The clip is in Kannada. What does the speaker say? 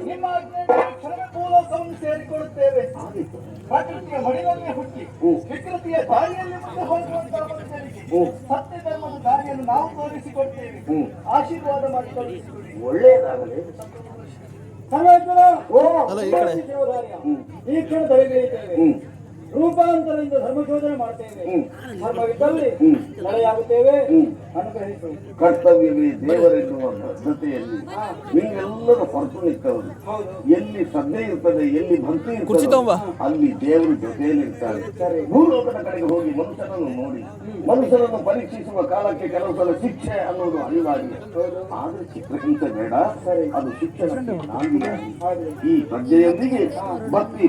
ನಿಮ್ಮ ಕ್ಷಣವೇ ಭೂಲೋಕವನ್ನು ಸೇರಿಕೊಳ್ಳುತ್ತೇವೆ. ಪ್ರಕೃತಿಯ ಮಡಿಲನ್ನೇ ಹುಟ್ಟಿ ವಿಕೃತಿಯ ದಾರಿಯಲ್ಲಿ ಮುಂದೆ ಹೋಗುವಂತಹ ಮನುಷ್ಯರಿಗೆ ಸತ್ಯ ಧರ್ಮದ ದಾರಿಯನ್ನು ನಾವು ತೋರಿಸಿಕೊಡ್ತೇವೆ. ಆಶೀರ್ವಾದ ಮಾಡಿ ಕಳುಹಿಸಿಕೊಡಿ. ಒಳ್ಳೆಯದಾಗಲಿ. ಈ ಕ್ಷಣ ತಲೆಗೆಯುತ್ತೇವೆ. ರೂಪಾಂತರದಿಂದ ಧರ್ಮಶೋಧನೆ ಮಾಡ್ತೇವೆ. ಧರ್ಮವಿದ್ದಲ್ಲಿ ನಡೆಯಾಗುತ್ತೇವೆ. ಅನುಗ್ರಹಿಸು. ಕರ್ತವ್ಯವೇ ದೇವರೆನ್ನುವ ಬದ್ಧತೆಯಲ್ಲಿ ನೀವೆಲ್ಲರೂ ಹೊರತು ನಿಂತವರು. ಎಲ್ಲಿ ಶ್ರದ್ಧೆ ಇರ್ತದೆ, ಎಲ್ಲಿ ಭಕ್ತಿ ಇರ್ತದೆ, ಅಲ್ಲಿ ದೇವರು ಜೊತೆಯಲ್ಲಿರ್ತಾರೆ. ಭೂಲೋಕದ ಕಡೆಗೆ ಹೋಗಿ ಮನುಷ್ಯನನ್ನು ನೋಡಿ ಮನುಷ್ಯನನ್ನು ಪರೀಕ್ಷಿಸುವ ಕಾಲಕ್ಕೆ ಕೆಲವು ಸಲ ಶಿಕ್ಷೆ ಅನ್ನೋದು ಅನಿವಾರ್ಯ. ಆದ್ರೆ ಚಿತ್ರಹಿಂಸೆ ಬೇಡ, ಅದು ಶಿಕ್ಷಣ. ಈ ಪ್ರಜ್ಞೆಯೊಂದಿಗೆ ಭಕ್ತಿ